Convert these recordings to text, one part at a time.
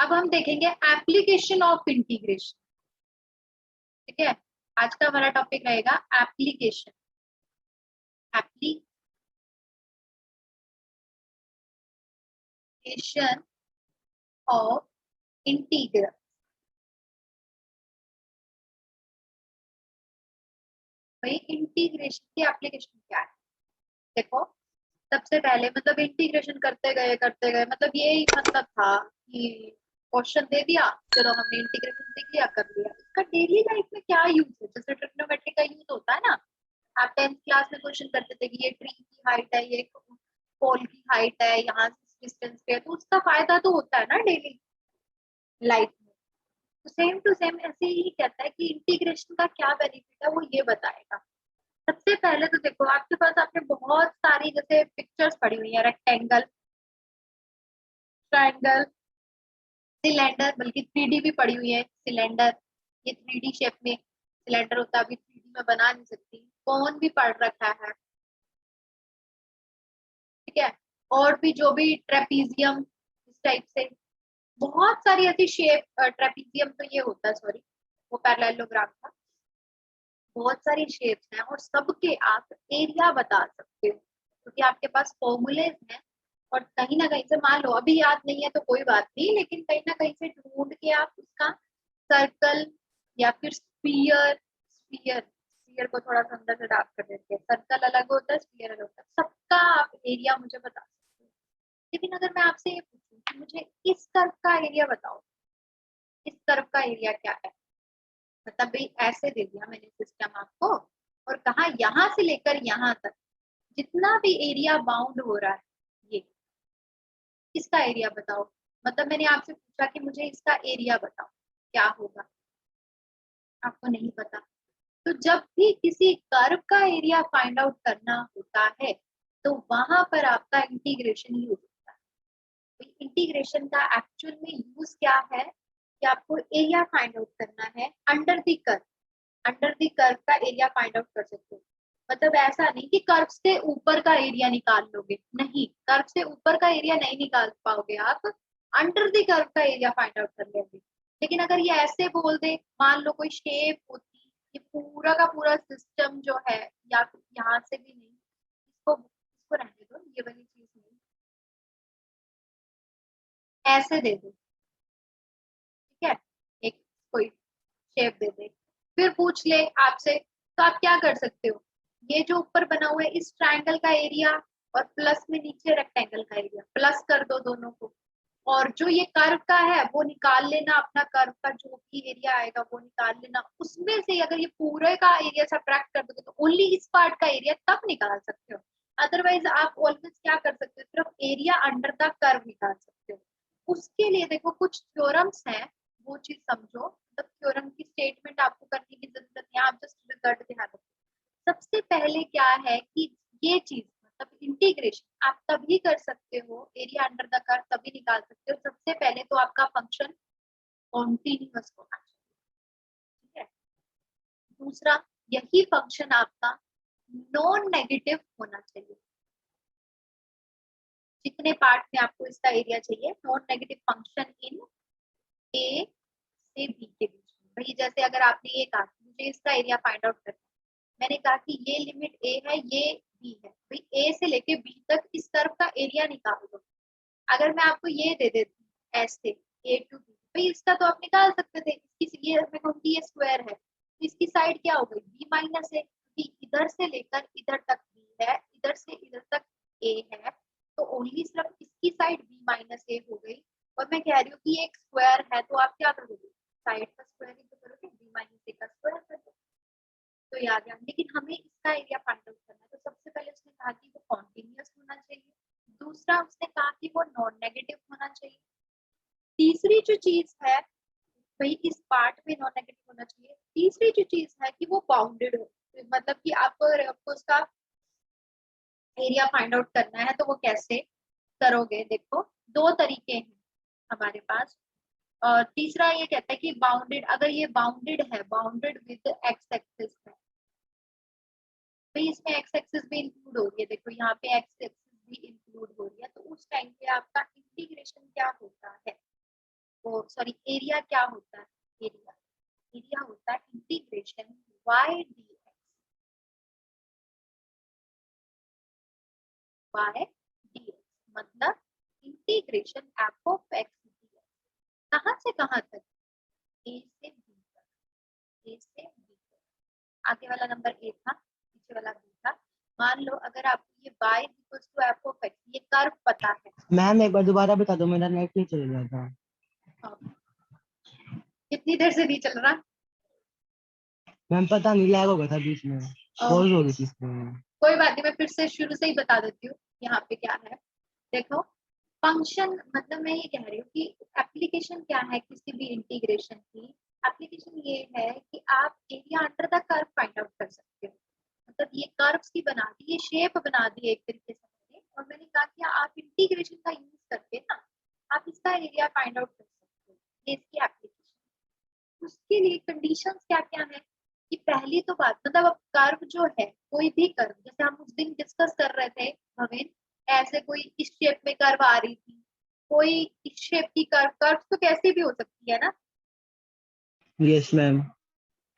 अब हम देखेंगे एप्लीकेशन ऑफ इंटीग्रेशन। ठीक है, आज का हमारा टॉपिक रहेगा एप्लीकेशन। Application of integral. भाई इंटीग्रेशन की एप्लीकेशन क्या है? देखो, सबसे पहले मतलब इंटीग्रेशन करते गए मतलब यही मतलब था कि क्वेश्चन दे दिया, चलो हमने इंटीग्रेशन सीख लिया, कर लिया। इसका डेली लाइफ में क्या यूज है? जैसे ट्रिग्नोमेट्री का यूज होता है ना, आप 10th क्लास में क्वेश्चन करते थे कि ये ट्री की हाइट है, ये पोल की हाइट है, यहाँ से डिस्टेंस पे है, तो उसका फायदा तो होता है ना डेली लाइफ में। तो सेम टू सेम ऐसे ही कहता है कि इंटीग्रेशन का क्या बेनिफिट है, वो ये बताएगा। सबसे पहले तो देखो, आपके पास आपने बहुत सारी जैसे पिक्चर्स पड़ी हुई है, रेक्टेंगल, ट्रायंगल, सिलेंडर, बल्कि 3D भी पड़ी हुई है, सिलेंडर। ये 3D शेप में सिलेंडर होता है, अभी 3D में बना नहीं सकती। कौन भी पढ़ रखा है, ठीक है। और भी जो भी ट्रेपीजियम, इस टाइप से बहुत सारी ऐसी शेप, ट्रेपीजियम तो ये होता है, सॉरी वो पैरेललोग्राम था। बहुत सारी शेप्स हैं और सबके आप एरिया बता सकते हो, क्योंकि आपके पास फॉर्मूलेज हैं। और कहीं ना कहीं से, मान लो अभी याद नहीं है तो कोई बात नहीं, लेकिन कहीं ना कहीं से ढूंढ के आप उसका सर्कल या फिर स्फीयर, स्फीयर को थोड़ा सा अंदर से डार्क कर देते हैं, सर्कल अलग होता है, स्फीयर अलग होता है, सबका आप एरिया मुझे बता सकते हो। लेकिन अगर मैं आपसे ये पूछूं कि मुझे इस कर्व का एरिया बताओ, इस कर्व का एरिया क्या है, मतलब भाई ऐसे दे दिया मैंने सिस्टम आपको और कहा यहाँ से लेकर यहाँ तक जितना भी एरिया बाउंड हो रहा है, ये इसका एरिया बताओ। मतलब मैंने आपसे पूछा कि मुझे इसका एरिया बताओ, क्या होगा? आपको नहीं पता। तो जब भी किसी कर्व का एरिया फाइंड आउट करना होता है, तो वहां पर आपका इंटीग्रेशन यूज होता है। तो इंटीग्रेशन का एक्चुअल में यूज क्या है कि आपको एरिया फाइंड आउट करना है under the curve. Under the curve का एरिया फाइंड आउट कर सकते हो। मतलब ऐसा नहीं कि कर्व से ऊपर का एरिया निकाल लोगे, नहीं, कर्व से ऊपर का एरिया नहीं निकाल पाओगे आप, अंडर द कर्व का एरिया फाइंड आउट कर लोगे। लेकिन अगर ये ऐसे बोल दे, मान लो कोई शेप होती, ये पूरा का पूरा सिस्टम जो है, या फिर यहाँ से भी नहीं, इसको रहने दो, ये वाली चीज नहीं, ऐसे दे दो, ठीक है, एक कोई शेप दे दे, फिर पूछ ले आपसे, तो आप क्या कर सकते हो? ये जो ऊपर बना हुआ है इस ट्रायंगल का एरिया, और प्लस में नीचे रेक्टेंगल का एरिया, प्लस कर दो दोनों को। और जो ये कर्व का है वो निकाल लेना, अपना कर्व का जो भी एरिया आएगा वो निकाल लेना। उसमें से अगर ये पूरे का एरिया सब्ट्रैक्ट कर दोगे तो ओनली इस पार्ट का एरिया तब निकाल सकते हो। अदरवाइज आप ऑलवेज क्या कर सकते हो, सिर्फ एरिया अंडर द कर्व निकाल सकते हो। उसके लिए देखो कुछ थ्योरम्स हैं, वो चीज समझो। मतलब थ्योरम की स्टेटमेंट आपको करने की जरूरत नहीं है, आप जस्ट रिजल्ट ध्यान रखो। सबसे पहले क्या है कि ये चीज मतलब इंटीग्रेशन आप तभी कर सकते हो, एरिया अंडर द कर्व तभी निकाल सकते हो, सबसे पहले तो आपका फंक्शन कॉन्टिन्यूअस होना चाहिए, ठीक है। दूसरा, यही फंक्शन आपका नॉन नेगेटिव होना चाहिए। जितने पार्ट में आपको इसका एरिया चाहिए, नॉन नेगेटिव फंक्शन इन ए से बी के बीच में। भाई जैसे अगर आपने ये कहा कि मुझे इसका एरिया फाइंड आउट करना है, मैंने कहा कि ये लिमिट ए है, ये बी है, भाई ए से लेके बी तक इस कर्व का एरिया निकाल दो। अगर मैं आपको ये दे देती हूँ ऐसे, ए टू बी, भाई इसका तो आप निकाल सकते थे, इसकी ये मैं कहूँगी ये स्क्वायर है, तो इसकी साइड क्या हो गई, बी माइनस ए, क्योंकि इधर से लेकर इधर तक बी है, इधर से इधर तक ए है, तो ओनली सिर्फ इसकी साइड बी माइनस ए हो गई। और मैं कह रही हूँ कि ये एक स्क्वायर है, तो आप क्या करोगे, साइड का स्क्वायर ही तो करोगे, बी माइनस ए का स्क्वायर कर दो। तो याद है, लेकिन हमें इसका एरिया फाइंड आउट करना है, तो सबसे पहले उसने कहा कि वो कॉन्टिन्यूअस होना चाहिए। दूसरा उसने कहा कि वो नॉन नेगेटिव होना चाहिए। तीसरी जो चीज है, भाई इस पार्ट में नॉन नेगेटिव होना चाहिए। तीसरी जो चीज है कि वो बाउंडेड हो, मतलब कि आपको उसका एरिया फाइंड आउट करना है, तो वो कैसे करोगे? देखो, दो तरीके हैं हमारे पास। और तीसरा ये कहता है कि बाउंडेड, अगर ये बाउंडेड है, बाउंडेड विद एक्स एक्सिस है, भाई इसमें एक्स एक्सिस भी इंक्लूड हो रही है, देखो यहाँ पे एक्स एक्सिस भी इंक्लूड हो रही है, तो उस टाइम पे आपका इंटीग्रेशन क्या होता है? वो सॉरी एरिया क्या होता है, एरिया एरिया होता है integration y d by dx, मतलब integration f of x dx, कहाँ से कहाँ तक, ए से बी तक, ए से बी तक। आगे वाला नंबर ए था, पीछे वाला बी था। मान लो अगर आपको ये y equals to f of x, ये कर्व पता है। मैम एक बार दोबारा बता दो, मेरा नेट नहीं चल रहा था। हाँ, कितनी देर से नहीं चल रहा? मैम पता नहीं, लैग हो गया था बीच में, पॉज हो गई थी इसमें। कोई बात नहीं, मैं फिर से शुरू से ही बता देती हूँ यहाँ पे क्या है। देखो फंक्शन, मतलब मैं ये कह रही हूँ कि एप्लीकेशन क्या है किसी भी इंटीग्रेशन की, एप्लीकेशन ये है कि आप area under the curve find out कर सकते हो। मतलब ये कर्व्स की बना दी, ये शेप बना दी एक तरीके से मैंने, और मैंने कहा कि आप इंटीग्रेशन का यूज करके ना आप इसका एरिया फाइंड आउट कर सकते हो, ये इसकी एप्लीकेशन। उसके लिए कंडीशंस क्या क्या है कि पहली तो बात, मतलब अब कर्व जो है, कोई भी कर्व, जैसे हम उस दिन डिस्कस कर रहे थे हमें, ऐसे कोई इस शेप में कर्व आ रही थी, कोई इस शेप की कर्व, कर्व तो कैसी भी हो सकती है ना, यस मैम।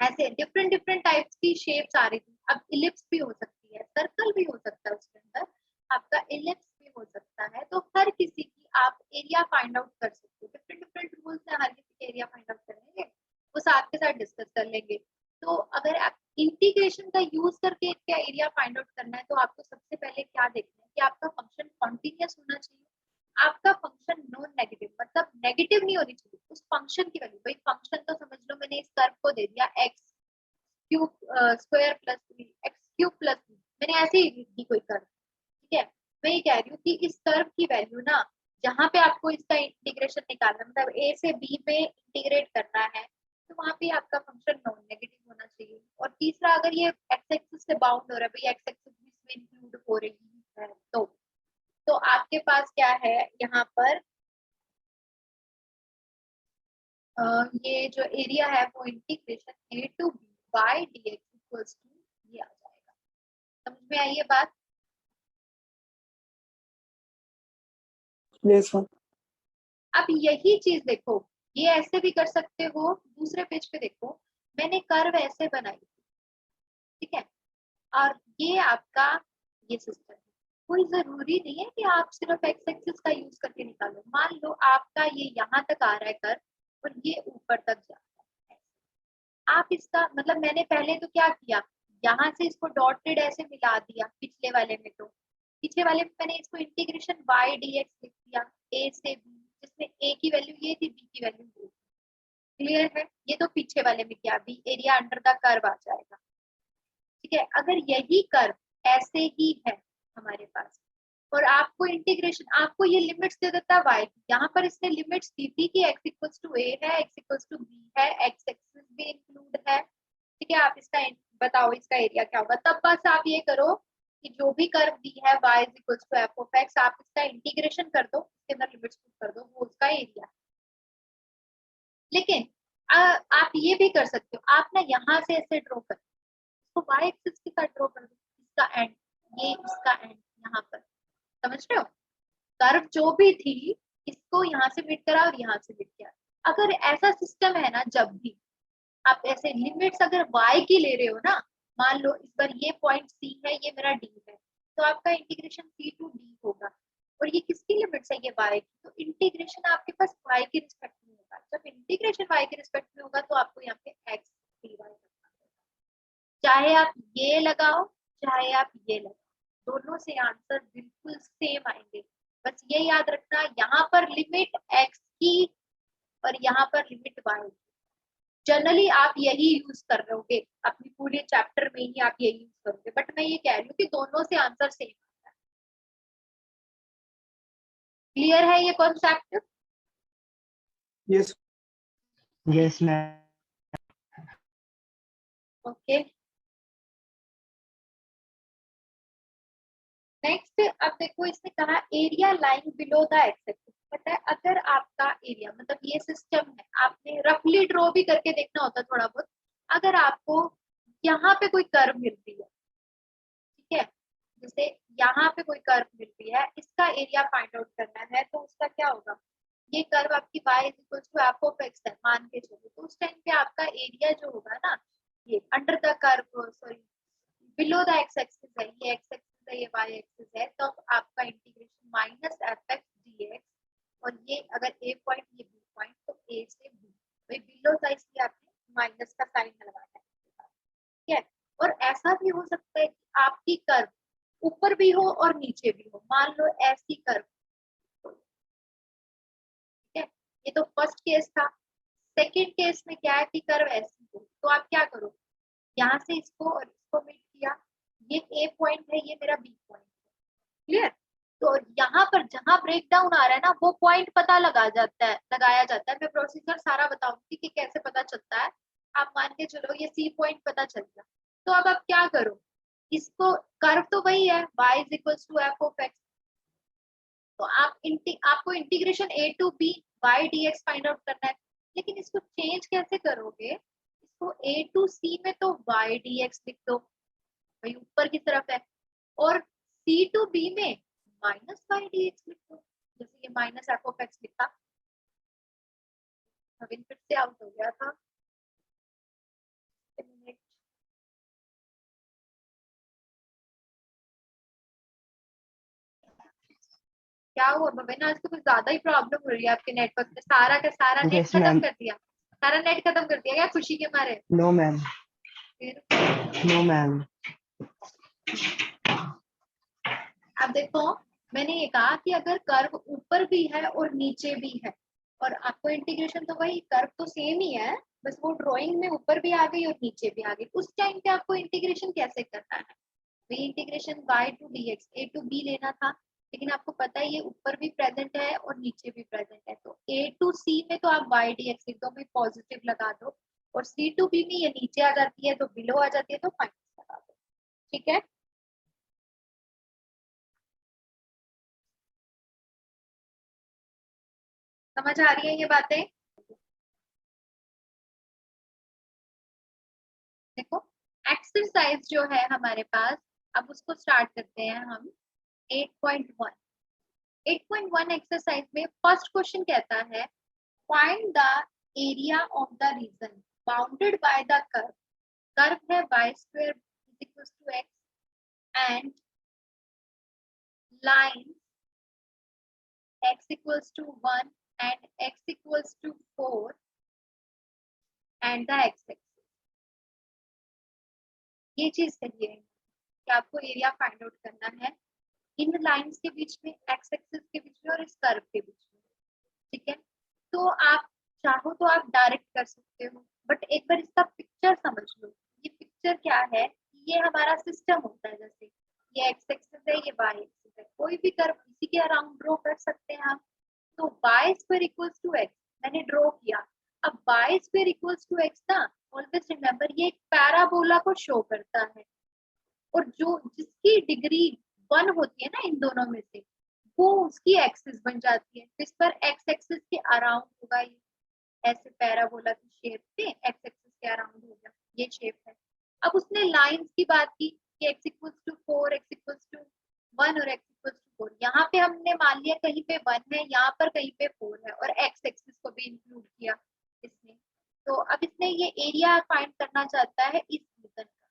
ऐसे डिफरेंट डिफरेंट टाइप्स की शेप्स आ रही थी। अब इलिप्स भी हो सकती है, सर्कल भी हो सकता है उसके अंदर, आपका इलिप्स भी हो सकता है। तो हर किसी की आप एरिया फाइंड आउट कर सकते हो, डिफरेंट डिफरेंट रूल्स है हर किसी के एरिया फाइंड आउट करने के, वो साथ के साथ डिस्कस कर लेंगे। तो अगर आप इंटीग्रेशन का यूज करके इसका एरिया फाइंड आउट करना है, तो आपको सबसे पहले क्या देखना है कि आपका फंक्शन कॉन्टिन्यूअस होना चाहिए, आपका फंक्शन नॉन नेगेटिव, मतलब नेगेटिव नहीं होनी चाहिए उस फंक्शन की वैल्यू। भाई फंक्शन तो समझ लो मैंने इस कर्व को दे दिया x cube square plus three, x cube plus three, मैंने ऐसे ही लिख दी कोई कर्व, ठीक है। मैं ये कह रही हूँ कि इस कर्व की वैल्यू ना, जहाँ पे आपको इसका इंटीग्रेशन निकालना, मतलब ए से बी में इंटीग्रेट करना है, तो वहां पे आपका फंक्शन नॉन नेगेटिव होना चाहिए। और तीसरा, अगर ये एक्स एक्सिस से बाउंड हो रहा है, भाई एक्स एक्सिस भी इसमें इंक्लूड हो रही है, तो आपके पास क्या है यहाँ पर, ये जो एरिया है वो integration a to b y d x equals to ये आ जाएगा। समझ में आई ये बात? Yes ma'am. अब यही चीज देखो, ये ऐसे भी कर सकते हो, दूसरे पेज पे देखो, मैंने कर्व ऐसे बनाई थी, ठीक है, और ये आपका ये सिस्टम है। कोई जरूरी नहीं है कि आप सिर्फ एक्स एक्सिस का यूज करके निकालो। मान लो आपका ये यहाँ तक आ रहा है कर्व और ये ऊपर तक जा रहा है, आप इसका मतलब मैंने पहले तो क्या किया, यहाँ से इसको डॉटेड ऐसे मिला दिया, पिछले वाले में तो पिछले वाले में मैंने इसको इंटीग्रेशन बाय डीएक्स लिख दिया, ए से बी, जिसमें ए की वैल्यू ये थी, बी की वैल्यू ये थी। क्लियर है? ये तो पीछे वाले में किया, B area under the curve आ जाएगा, ठीक है। अगर यही कर्व ऐसे ही है हमारे पास, और आपको इंटीग्रेशन, आपको ये लिमिट्स दे देता है वाई की, यहाँ पर इसने लिमिट्स दी थी कि एक्स इक्वल्स टू ए है, एक्स इक्वल्स टू बी है, एक्स एक्सिस भी इंक्लूड है, ठीक है। आप इसका बताओ इसका एरिया क्या होगा, तब बस आप ये करो कि जो भी कर्व दी है y is equals to f of x, आप इसका इंटीग्रेशन कर दो, इसके अंदर लिमिट्स पुट कर दो, वो उसका एरिया। लेकिन आप ये भी कर सकते हो, आप ना यहाँ से ऐसे ड्रॉ कर, तो y एक्सिस के साथ ड्रॉ कर दो, इसका एंड, ये इसका एंड यहाँ पर, समझ रहे हो? कर्व जो भी थी इसको यहाँ से मीट करा और यहाँ से मीट किया। अगर ऐसा सिस्टम है ना, जब भी आप ऐसे लिमिट्स अगर y की ले रहे हो ना, मान लो इस बार ये पॉइंट c है, ये मेरा d है, तो आपका इंटीग्रेशन c टू d होगा। और ये किसकी लिमिट्स है, ये y की, तो इंटीग्रेशन आपके पास y के रिस्पेक्ट में होगा। जब इंटीग्रेशन y के रिस्पेक्ट में होगा तो आपको यहाँ पे x dy करना होगा, चाहे आप ये लगाओ चाहे आप ये लगाओ, दोनों से आंसर बिल्कुल सेम आएंगे। बस ये याद रखना, यहाँ पर लिमिट x की और यहाँ पर लिमिट y की, जनरली आप यही यूज कर रहे होगे अपनी पूरे चैप्टर में ही, आप यही यूज करोगे, बट मैं ये कह रही हूँ कि दोनों से आंसर सेम आता है। क्लियर है ये concept? Yes. Yes ma'am. Okay, next अब देखो, इसने कहा area lying below the x axis. पता है अगर आपका एरिया, मतलब ये सिस्टम है, आपने रफली ड्रॉ भी करके देखना होता है थोड़ा बहुत, अगर आपको यहाँ पे कोई कर्व मिलती है, ठीक है, जैसे यहाँ पे कोई कर्व मिल रही है, इसका एरिया फाइंड आउट करना है, तो उसका क्या होगा, ये कर्व आपकी y is equal to f of x है मान के चलो, तो उस टाइम पे आपका एरिया जो होगा ना, ये under the curve, sorry below the x axis है, ये एक्स एक्सिस है, ये वाई एक्सिस है, तो आपका integration minus F x D x, और ये अगर ए पॉइंट ये बी पॉइंट, तो ए से बी, भाई बिलो था इसलिए आपने माइनस का साइन लगाना है, ठीक है। और ऐसा भी हो सकता है कि आपकी कर्व ऊपर भी हो और नीचे भी हो, मान लो ऐसी कर्व, ठीक है, ये तो फर्स्ट केस था। सेकेंड केस में क्या है कि कर्व ऐसी हो, तो आप क्या करो, यहाँ से इसको और इसको मीट किया, ये ए पॉइंट है, ये मेरा बी पॉइंट है, क्लियर। तो यहाँ पर जहां ब्रेक डाउन आ रहा है ना, वो पॉइंट पता लगाया जाता है। मैं प्रोसीजर सारा बताऊंगी कि कैसे पता चलता है। आप मान के चलो ये सी पॉइंट पता चल गया, तो अब आप क्या करो, इसको, कर्व तो वही है y is equal to f of x, तो आपको integration a to b y d x find out करना है, लेकिन इसको चेंज कैसे करोगे, इसको ए टू सी में तो वाई डी एक्स लिख दो, भाई ऊपर की तरफ है, और सी टू बी में माइनस वाई डी एक्स लिख दो, जैसे ये माइनस एफ ऑफ एक्स लिखा, अभी फिर से आउट हो गया था। क्या हुआ बबन, आज तो कुछ ज्यादा ही प्रॉब्लम हो रही है आपके नेटवर्क में, सारा का सारा नेट Yes, खत्म ma'am. कर दिया, सारा नेट खत्म कर दिया क्या खुशी के मारे? No, ma'am. फिर No, ma'am. अब देखो, मैंने ये कहा कि अगर कर्व ऊपर भी है और नीचे भी है, और आपको इंटीग्रेशन तो वही कर्व तो सेम ही है, बस वो ड्राइंग में ऊपर भी आ गई और नीचे भी आ गई, उस टाइम पे आपको इंटीग्रेशन कैसे करना है, वही integration y to d x a to b लेना था, लेकिन आपको पता है ये ऊपर भी प्रेजेंट है और नीचे भी प्रेजेंट है, तो ए टू सी में तो आप y डी एक्स लिख दो, पॉजिटिव लगा दो, और सी टू बी में ये नीचे आ जाती है तो बिलो आ जाती है तो माइनस लगा दो, ठीक है। समझ आ रही है ये बातें? देखो, एक्सरसाइज जो है हमारे पास, अब उसको स्टार्ट करते हैं हम। 8.1 8.1 एक्सरसाइज में फर्स्ट क्वेश्चन कहता है, find the area of the region bounded by the curve, curve है y square is equal to x and line x equals to 1 and x equals to 4 and the x axis. ये चीज चाहिए कि आपको area find out करना है इन lines के बीच में, एक्स एक्सिस के बीच में और इस कर्व के बीच में, ठीक है। तो आप चाहो तो आप डायरेक्ट कर सकते हो, बट एक बार इसका पिक्चर समझ लो। ये पिक्चर क्या है, ये हमारा सिस्टम होता है, जैसे ये एक्स एक्सिस है, ये वाई एक्सिस है, कोई भी कर्व इसी के अराउंड ड्रॉ कर सकते हैं हम। तो y square equals to x मैंने ड्रॉ किया, अब y square equals to x ना, ऑलवेज रिमेंबर ये एक पैराबोला को शो करता है, और जो जिसकी डिग्री 1 होती है ना इन दोनों में से, वो उसकी एक्सिस बन जाती है, इस पर एक्स एक्सिस के अराउंड होगा, ये ऐसे पैराबोला की शेप से एक्स एक्सिस के अराउंड हो गया, ये शेप है। अब उसने लाइंस की बात की कि x equals to 4, x equals to 1 और x इक्वल्स टू 4, यहाँ पे हमने मान लिया कहीं पे 1 है, यहाँ पर कहीं पे 4 है, और x एक्सिस को भी इंक्लूड किया इसने। तो अब इसने ये एरिया फाइंड करना चाहता है इस रीजन का,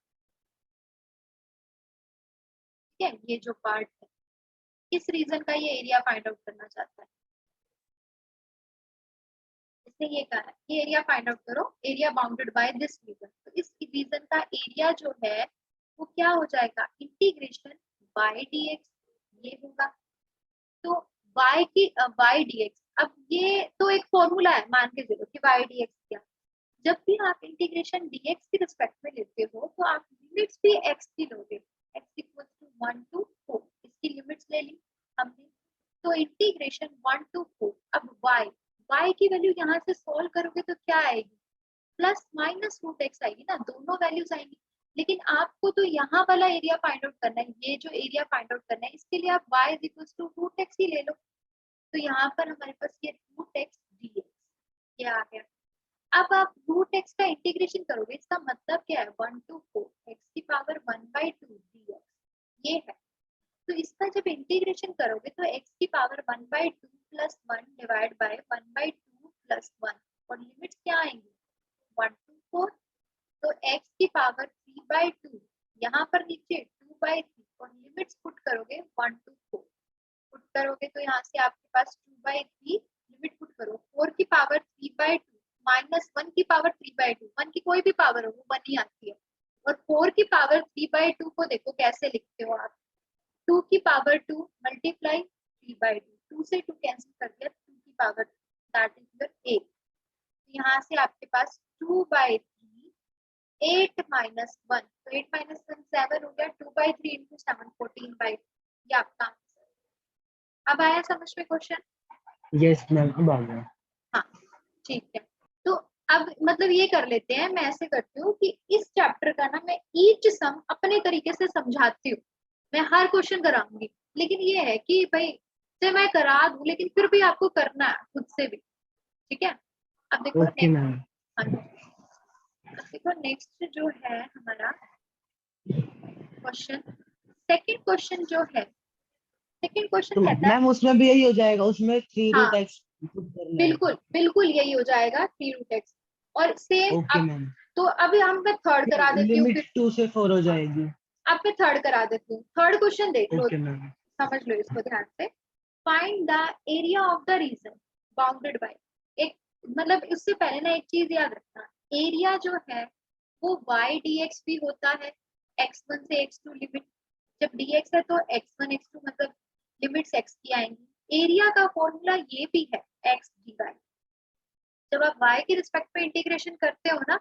ठीक है, ये जो पार्ट है इस रीजन का ये एरिया फाइंड आउट करना चाहता है। इसने ये कहा है कि एरिया फाइंड आउट करो, area bounded by this region, तो इस रीजन का एरिया जो है वो क्या हो जाएगा, इंटीग्रेशन y dx, ये होगा। तो y की y dx, अब ये तो एक फॉर्मूला है, मान के चलो कि y dx क्या, जब भी आप इंटीग्रेशन dx की रिस्पेक्ट में लेते हो तो आप लिमिट्स भी x की लोगे, x इक्वल टू 1 टू 4, इसकी लिमिट्स ले ली हमने, तो इंटीग्रेशन 1 टू 4, अब y की वैल्यू यहाँ से सॉल्व करोगे तो क्या आएगी, प्लस माइनस रूट एक्स आएगी ना, दोनों वैल्यूज आएंगी, लेकिन आपको तो यहाँ वाला एरिया फाइंड आउट करना है, ये जो एरिया फाइंड आउट करना है, इसके लिए आप y is equal to root x ही ले लो, तो यहाँ पर हमारे पास ये रूट एक्स डी एक्स ये आ गया। अब आप रूट एक्स का इंटीग्रेशन करोगे, इसका मतलब क्या है, 1 टू 4 एक्स की पावर 1/2 डी एक्स, ये है। तो इसका जब इंटीग्रेशन करोगे तो x की पावर 1/2 प्लस 1 डिवाइड बाय 3/2, यहाँ पर नीचे 2/3 और लिमिट्स पुट करोगे 1 to 4, पुट करोगे तो यहाँ से आपके पास 2/3, लिमिट पुट करो 4 की पावर 3/2 माइनस 1 की पावर 3/2, 1 की कोई भी पावर हो वो 1 ही आती है, और 4 की पावर 3/2 को देखो कैसे लिखते हो आप, 2 की पावर 2 मल्टीप्लाई 3/2, 2 से 2 कैंसिल कर दिया, 2 की पावर दैट इज योर 8, यहाँ से आपके पास 2/3 8 माइनस 1, तो 8 माइनस 1 7 हो गया, 2/3 इंटू 7 14/2, ये आपका आंसर। अब आया समझ में क्वेश्चन? यस मैम, अब आ गया। हाँ ठीक है, तो अब मतलब ये कर लेते हैं, मैं ऐसे करती हूँ कि इस चैप्टर का ना मैं ईच सम अपने तरीके से समझाती हूँ, मैं हर क्वेश्चन कराऊंगी, लेकिन ये है कि भाई से मैं करा दूं लेकिन फिर भी आपको करना है खुद से भी, ठीक है? अब देखो ओके नेक्स्ट, मैम। हाँ अब देखो नेक्स्ट जो है हमारा क्वेश्चन, सेकंड क्वेश्चन जो है, सेकंड क्वेश्चन तो कहता है, मैम उसमें भी यही हो जाएगा, उसमें 3 हाँ रूट एक्स करना है। बिल्कुल बिल्कुल यही हो जाएगा 3√x, और सेम ओके अब, मैम। तो अभी हम मैं थर्ड करा देती हूँ लिमिट फिर, 2 से 4 हो जाएगी। अब मैं थर्ड करा देती हूँ, थर्ड क्वेश्चन देख लो, ओके मैम। समझ लो इसको ध्यान से। Find the area of the region bounded bye, एक मतलब उससे पहले ना एक चीज याद रखना, एरिया जो है वो y dx भी होता है, x1 से x2 लिमिट, जब dx है तो x1 x2 मतलब लिमिट्स x की आएंगी, एरिया का फॉर्मूला ये भी है x dy, जब आप y के रिस्पेक्ट में इंटीग्रेशन करते हो ना,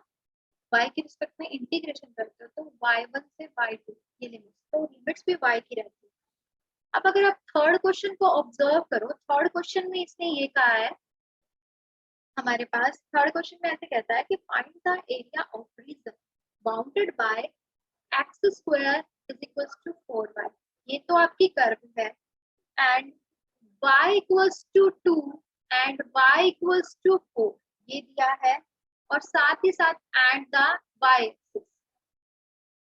y के रिस्पेक्ट में इंटीग्रेशन करते हो तो y1 से y2 ये लिमिट्स, तो लिमिट्स भी y की रहती है। अब अगर आप थर्ड क्वेश्चन को ऑब्जर्व करो, थर्ड क्वेश्चन में इसने ये कहा है, हमारे पास थर्ड क्वेश्चन में ऐसे कहता है कि find the area of region bounded by x square is equals to 4y, ये तो आपकी कर्व है, and y equals to 2 and y equals to 4 ये दिया है, और साथ ही साथ and the y axis,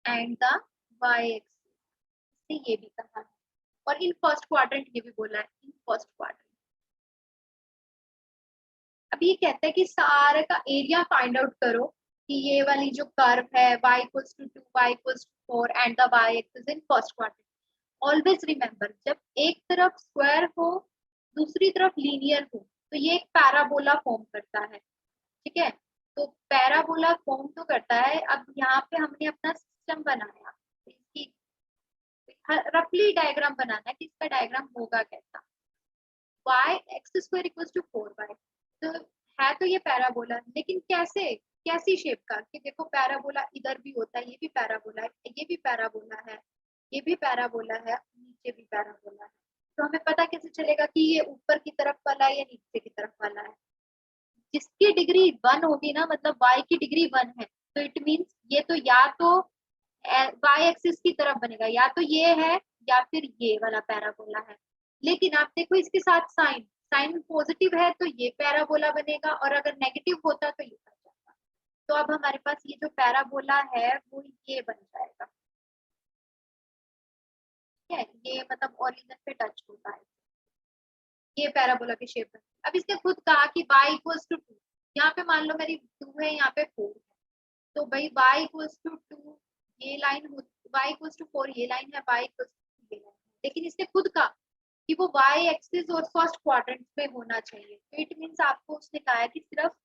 and the y axis ये भी कहा है, और इन फर्स्ट क्वाड्रेंट ये भी बोला है, इन फर्स्ट क्वाड्रेंट। अब ये कहता है कि सारे का एरिया फाइंड आउट करो कि ये वाली जो कर्व है y equals to 2 y equals to 4 and the y axis in first quadrant. Always remember, जब एक तरफ स्क्वायर हो दूसरी तरफ लीनियर हो तो ये एक पैराबोला फॉर्म करता है, ठीक है? तो पैराबोला फॉर्म तो करता है, अब यहाँ पे हमने अपना सिस्टम बनाया, इसकी रफली डायग्राम बनाना है कि इसका डायग्राम होगा कैसा, y x square equals to 4y, तो है तो ये पैराबोला, लेकिन कैसे, कैसी शेप का, कि देखो पैराबोला इधर भी होता है, ये भी पैराबोला है, ये भी पैराबोला है, ये भी पैराबोला है, नीचे भी पैराबोला है, तो हमें पता कैसे चलेगा कि ये ऊपर की तरफ वाला है या नीचे की तरफ वाला है? जिसकी डिग्री 1 होगी ना, मतलब y की डिग्री 1 है, तो इट मीन्स ये तो या तो y एक्सिस की तरफ बनेगा, या तो ये है या फिर ये वाला पैराबोला है, लेकिन आप देखो इसके साथ साइन, साइन पॉजिटिव है तो ये पैराबोला बनेगा, और अगर नेगेटिव होता तो ये बन जाता, तो अब हमारे पास ये जो पैराबोला है वो ये बन जाएगा, ठीक है? ये मतलब ओरिजिन पे टच होता है, ये पैराबोला की शेप है। अब इसने खुद कहा कि y इक्वल्स टू 2, यहाँ पे मान लो मेरी 2 है, यहाँ पे 4 है, तो भाई y इक्वल्स टू 2 ये लाइन हो, y इक्वल्स टू 4 ये लाइन है, y इक्वल्स टू ये लाइन है, लेकिन इसने खुद कहा कि वो y एक्सिस और फर्स्ट क्वाड्रेंट में होना चाहिए, तो इट मींस आपको उसने कहा है कि सिर्फ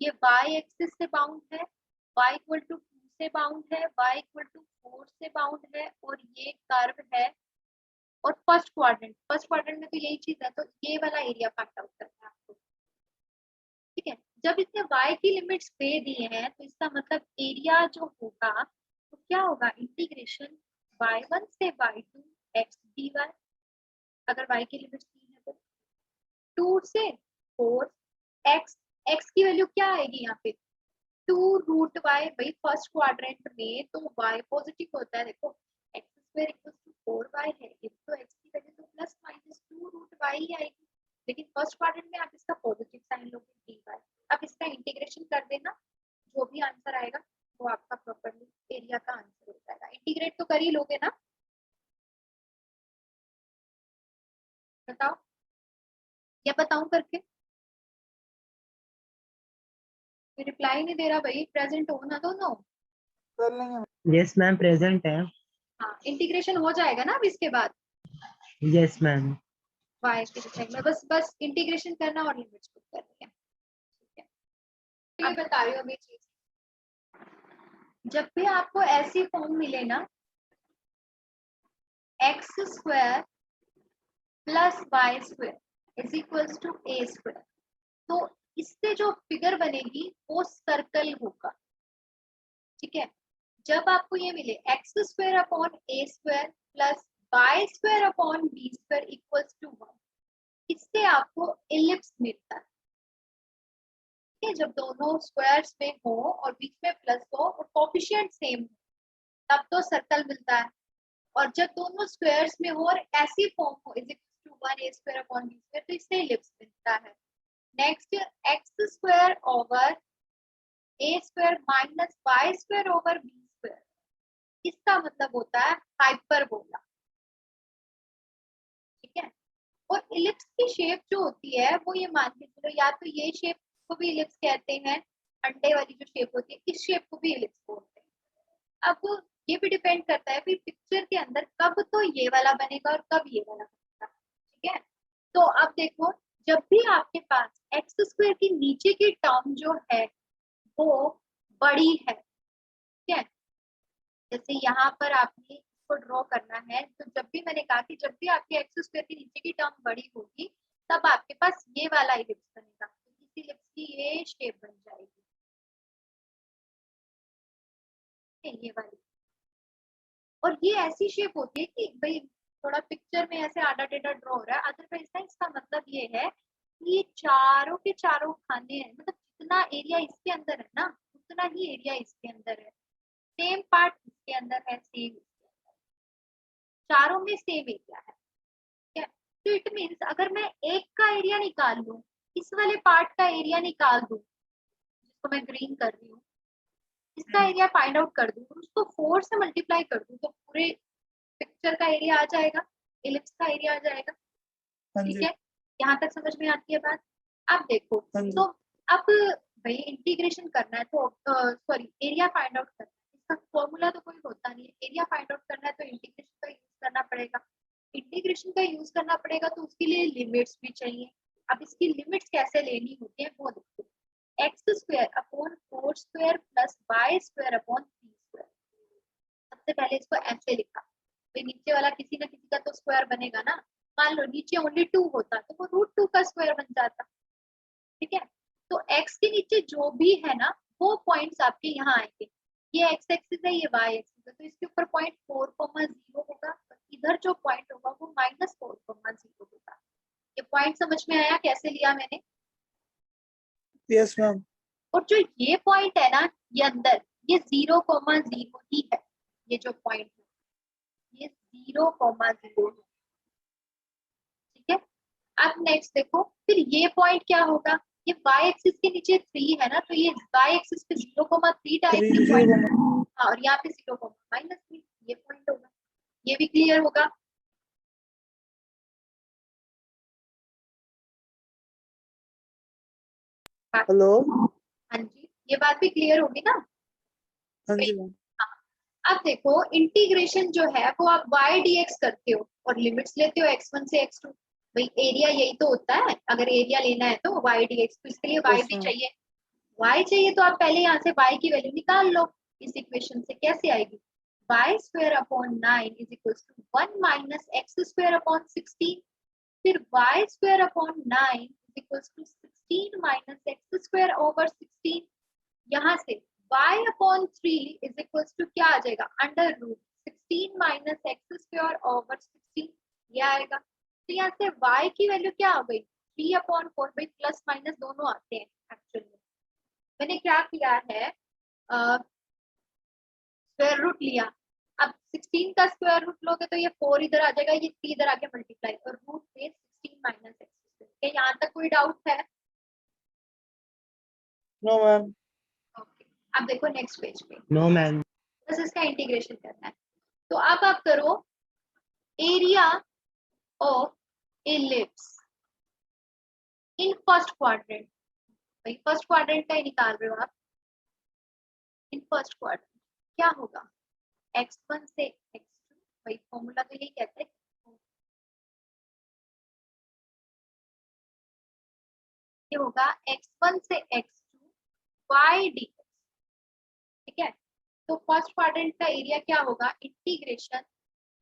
ये y एक्सिस से बाउंड है, y इक्वल टू 2 से बाउंड है, y इक्वल टू 4 से बाउंड है, और ये कर्व है, और फर्स्ट क्वाड्रेंट, फर्स्ट क्वाड्रेंट में तो यही चीज है, तो ये वाला एरिया फाइंड आउट करना है आपको, ठीक है? जब इसने y की लिमिट्स दे दी हैं तो इसका मतलब एरिया जो होगा तो क्या होगा, इंटीग्रेशन y1 से y2 x dy, अगर y की लिमिट्स दी है तो 2 से 4 x, x की वैल्यू क्या आएगी यहाँ पे 2√y, भाई फर्स्ट क्वाड्रेंट में तो y पॉजिटिव होता है, देखो x square equals to 4y है, ये तो x की वैल्यू तो प्लस माइनस 2√y ही आएगी, लेकिन फर्स्ट क्वाड्रेंट में आप इसका पॉजिटिव साइन लोगे dy, अब इसका इंटीग्रेशन कर देना, जो भी आंसर आएगा वो आपका प्रॉपर्ली एरिया का आंसर हो जाएगा, इंटीग्रेट तो कर ही लोगे ना? बताओ, या बताऊं करके? रिप्लाई नहीं दे रहा भाई, प्रेजेंट हो ना दोनों, कर लेंगे। यस मैम प्रेजेंट है। हाँ, इंटीग्रेशन हो जाएगा ना अब इसके बाद यस मैम। y के रिस्पेक्ट में, बस इंटीग्रेशन करना और लिमिट्स पुट करनी है। ठीक है, तो ये बता रही हूँ अभी चीज, जब भी आपको ऐसी फॉर्म मिले ना x square plus y square is equals to a square, तो इससे जो फिगर बनेगी वो सर्कल होगा। ठीक है, जब आपको ये मिले x square upon a square plus y square upon b square equals to 1, इससे आपको इलिप्स मिलता है। ठीक है, जब दोनों स्क्वायर्स में हो और बीच में प्लस हो और कोफिशिएंट सेम हो तब तो सर्कल मिलता है, और जब दोनों स्क्वायर्स में हो और ऐसी फॉर्म हो is equal to 1 a square upon b square, तो इससे इलिप्स मिलता है। Next x square over a square minus y square over b square, इसका मतलब होता है हाइपरबोला। ठीक है, और इलिप्स की शेप जो होती है वो ये मान के चलो, या तो ये शेप को भी इलिप्स कहते हैं, अंडे वाली जो शेप होती है इस शेप को भी इलिप्स बोलते हैं। अब ये भी डिपेंड करता है कि पिक्चर के अंदर कब तो ये वाला बनेगा और कब ये वाला बनेगा। ठीक है, तो अब देखो, जब भी आपके पास एक्स स्क्वायर की नीचे की टर्म जो है वो बड़ी है, ठीक है, जैसे यहाँ पर आपने इसको ड्रॉ करना है, तो जब भी मैंने कहा कि जब भी आपके एक्स स्क्वायर के नीचे की टर्म बड़ी होगी तब आपके पास ये वाला इलिप्स बनेगा, तो इस इलिप्स की ये शेप बन जाएगी, ये वाली। और ये ऐसी शेप होती है कि भाई थोड़ा पिक्चर में ऐसे आधा टेढ़ा ड्रॉ हो रहा है, अदरवाइज ना इसका मतलब ये है कि ये चारों के चारों खाने हैं, मतलब जितना एरिया इसके अंदर है ना उतना ही एरिया इसके अंदर है, सेम पार्ट इसके अंदर है, सेम चारों में सेम एरिया है। ठीक है, तो इट मीन्स अगर मैं एक का एरिया निकाल लूं, इस वाले पार्ट का एरिया निकाल दूं जिसको मैं ग्रीन कर रही हूँ, इसका एरिया फाइंड आउट कर दूं और उसको 4 से मल्टीप्लाई कर दूं, तो पूरे पिक्चर का एरिया आ जाएगा, इलिप्स का एरिया आ जाएगा। ठीक है, यहाँ तक समझ में आती है बात। अब देखो, तो अब भाई इंटीग्रेशन करना है तो सॉरी एरिया फाइंड आउट करना है, इसका फॉर्मूला तो कोई होता नहीं है, एरिया फाइंड आउट करना है तो इंटीग्रेशन का यूज करना पड़ेगा। इंटीग्रेशन का यूज करना पड़ेगा तो उसके लिए लिमिट्स भी चाहिए। अब इसकी लिमिट्स कैसे लेनी होती है वो देखो, x square upon 4 square plus y square upon 3 square. सबसे पहले इसको ऐसे लिखा, तो नीचे वाला किसी ना किसी का तो स्क्वायर बनेगा ना, मान लो नीचे ओनली 2 होता तो वो √2 का स्क्वायर बन जाता। ठीक है, तो x के नीचे जो भी है ना वो पॉइंट्स आपके यहाँ आएंगे, ये x एक्सिस है ये y एक्सिस है, तो इसके ऊपर पॉइंट 4,0 होगा, इधर जो पॉइंट होगा वो -4,0 होगा। ये पॉइंट समझ में आया कैसे लिया मैंने? Yes ma'am. और जो ये पॉइंट है ना ये अंदर, ये 0,0 ही है, ये जो पॉइंट है ये 0,0 है। ठीक है, अब नेक्स्ट देखो, फिर ये पॉइंट क्या होगा, ये y एक्सिस के नीचे 3 है ना, तो ये y एक्सिस पे 0,3 टाइप की पॉइंट, हाँ, और यहाँ पे 0,-3 ये पॉइंट होगा। ये भी क्लियर होगा? हेलो। हाँ जी, ये बात भी क्लियर होगी ना? हाँ जी मैम। हाँ, अब देखो इंटीग्रेशन जो है वो आप y dx करते हो और लिमिट्स लेते हो x1 से x2, भाई एरिया यही तो होता है, अगर एरिया लेना है तो y dx, तो इसके लिए y भी चाहिए, y चाहिए तो आप पहले यहाँ से y की वैल्यू निकाल लो, इस इक्वेशन से कैसे आएगी, y square upon 9 is equals to 1 minus x square upon 16, फिर y square upon 9 is equals to 16 minus x square over 16, यहाँ से y upon 3 is equals to क्या आ जाएगा, under root 16 minus x square over 16, ये आएगा। तो यहाँ से y की वैल्यू क्या आ गई, 3/4, भाई प्लस माइनस दोनों आते हैं एक्चुअल में। मैंने क्या किया है, स्क्वायर रूट लिया, अब 16 का स्क्वायर रूट लोगे तो ये 4 इधर आ जाएगा, ये 3 इधर आके मल्टीप्लाई, और रूट में 16 माइनस एक्स। क्या यहाँ तक कोई डाउट है? No ma'am. ओके, अब देखो नेक्स्ट पेज पे, नो मैम। बस इसका इंटीग्रेशन करना है, तो अब आप करो area of ellipse in first quadrant, भाई फर्स्ट क्वाड्रेंट का ही निकाल रहे हो आप, इन फर्स्ट क्वाड्रेंट, क्या होगा, x1 से x2, वही फॉर्मूला तो यही कहता है, ये होगा x1 से x2 y dx। ठीक है, तो फर्स्ट क्वाड्रेंट का एरिया क्या होगा, इंटीग्रेशन,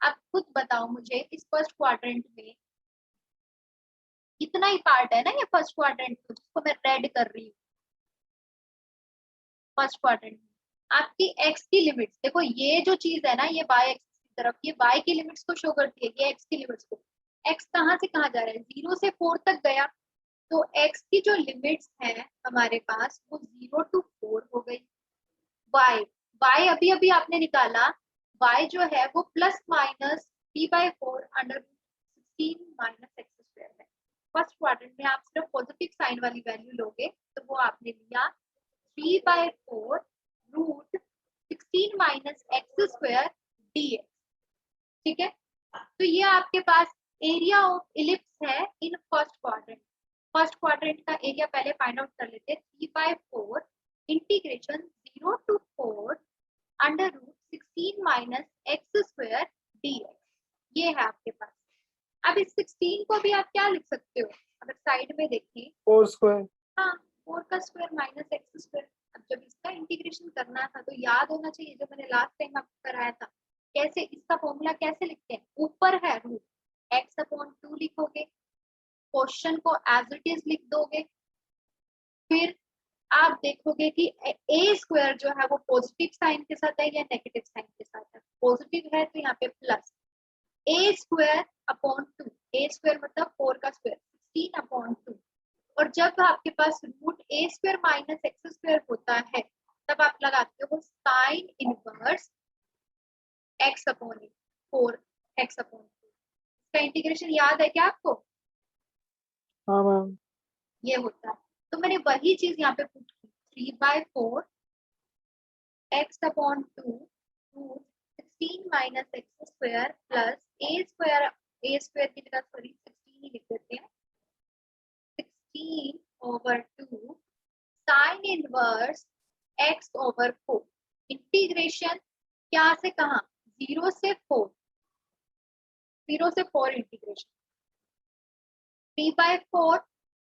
आप खुद बताओ मुझे, इस फर्स्ट क्वाड्रेंट में इतना ही पार्ट है ना, ये फर्स्ट क्वाड्रेंट जिसको मैं रेड कर रही हूँ, फर्स्ट क्वाड्रेंट में आपकी x की लिमिट्स देखो, ये जो चीज है ना, ये y एक्सिस की तरफ, ये y की लिमिट्स को शो करती है, ये x की लिमिट्स को, x कहाँ से कहाँ जा रहा है, 0 से 4 तक गया, तो x की जो लिमिट्स है हमारे पास वो 0 to 4 हो गई। y अभी अभी आपने निकाला, y जो है वो plus minus 3/4 under 16 minus x square है। फर्स्ट क्वाड्रेंट में आप सिर्फ पॉजिटिव साइन वाली वैल्यू लोगे, तो वो आपने लिया 3/4 root 16 minus x square dx। ठीक है, तो ये आपके पास एरिया ऑफ इलिप्स है in first quadrant. First quadrant का एरिया पहले फाइंड आउट कर लेते हैं, 3/4 integration 0 to 4 under root 16 minus x square dx, ये है आपके पास। अब इस 16 को भी आप क्या लिख सकते हो, अगर साइड में देखें 4 स्क्वायर, हाँ 4 का स्क्वायर माइनस एक्स स्क्वायर। अब जब इसका इंटीग्रेशन करना था तो याद होना चाहिए, जो मैंने लास्ट टाइम आपको कराया था, कैसे इसका फॉर्मूला कैसे लिखते हैं, ऊपर है रूट x/2 लिखोगे, क्वेश्चन को एज इट इज लिख दोगे, फिर आप देखोगे कि ए स्क्वायर जो है वो पॉजिटिव साइन के साथ है या नेगेटिव साइन के साथ है, पॉजिटिव है तो यहाँ पे plus a square upon 2, A square मतलब 4 का स्क्वायर 16/2, और जब आपके पास रूट ए स्क्वायर माइनस एक्स स्क्वायर होता है तब आप लगाते हो साइन इनवर्स x/4, 4x/2। इसका इंटीग्रेशन याद है क्या आपको, हाँ मैम, ये होता है, तो मैंने वही चीज यहाँ पे पुट की, 3/4 x/2 root 16 minus x square plus a square की जगह सॉरी 16 ही लिख देते हैं, 16/2 साइन इनवर्स x/4। इंटीग्रेशन क्या से कहाँ, 0 से 4, 0 से 4 इंटीग्रेशन 3/4।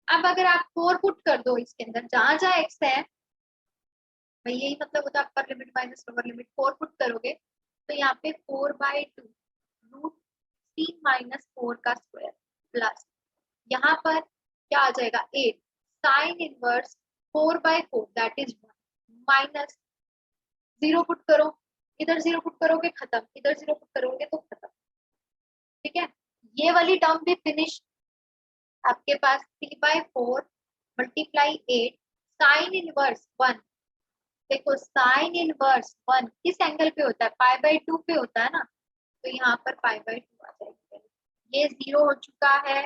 अब अगर आप 4 पुट कर दो इसके अंदर, जहां जहां x है, भाई यही मतलब होता है upper limit minus lower limit, 4 put करोगे तो यहाँ पे 4/2 रूट 3 माइनस 4 का स्क्वायर प्लस यहाँ पर क्या आ जाएगा 8 sine inverse 4/4 that is 1 minus 0 put करो, इधर 0 पुट करोगे खत्म, इधर 0 पुट करोगे तो खत्म। ठीक है, ये वाली टर्म भी फिनिश। आपके पास 3/4 मल्टीप्लाई 8 साइन इनवर्स 1, देखो साइन इनवर्स 1 किस एंगल पे होता है, π/2 पे होता है ना, तो यहाँ पर π/2 आ जाएगी। ये 0 हो चुका है,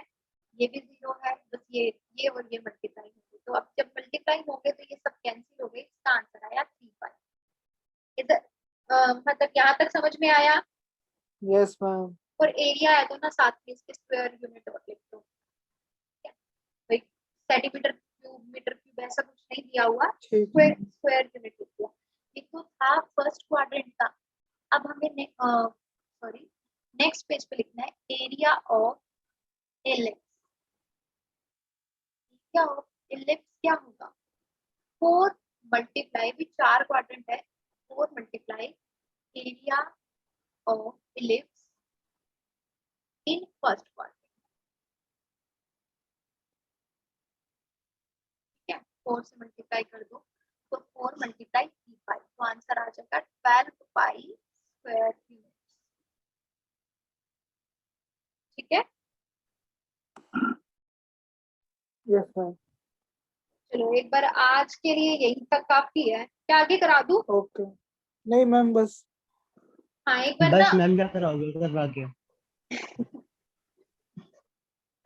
ये भी 0 है, बस ये और ये मल्टीप्लाई होंगे, तो अब जब मल्टीप्लाई होंगे तो ये सब कैंसिल हो गए, इसका आंसर आया 3π। इधर मतलब यहाँ तक समझ में आया, यस मैम, और एरिया है तो ना साथ में इसके स्क्वायर यूनिट और लिख दो, भाई सेंटीमीटर क्यूब मीटर क्यूब ऐसा कुछ नहीं दिया हुआ, ठीक है, स्क्वायर यूनिट लिख दिया। ये तो था फर्स्ट क्वाड्रेंट का। अब हमें सॉरी नेक्स्ट पेज पे लिखना है एरिया ऑफ एलिप्स। क्या हो एलिप्स क्या होगा, 4 मल्टीप्लाई भी 4 क्वाड्रेंट है, 4 multiply area of ellipse in first quadrant. ठीक है, 4 से मल्टीप्लाई कर दो तो 4 मल्टीप्लाई 3π, तो आंसर आ जाएगा 12π स्क्वायर यूनिट। ठीक है, यस मैम, चलो एक बार आज के लिए यही तक काफी है, क्या आगे करा दूं? ओके, नहीं मैम बस, हाँ एक बार बस ना, मैम क्या कराओगे करवा के?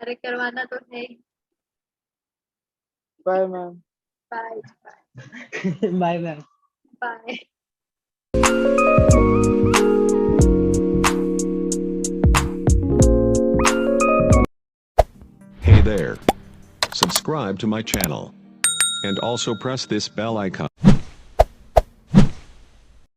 अरे करवाना तो है ही। Bye ma'am, bye bye ma'am. Bye. Hey there. Subscribe to my channel. And also press this bell icon.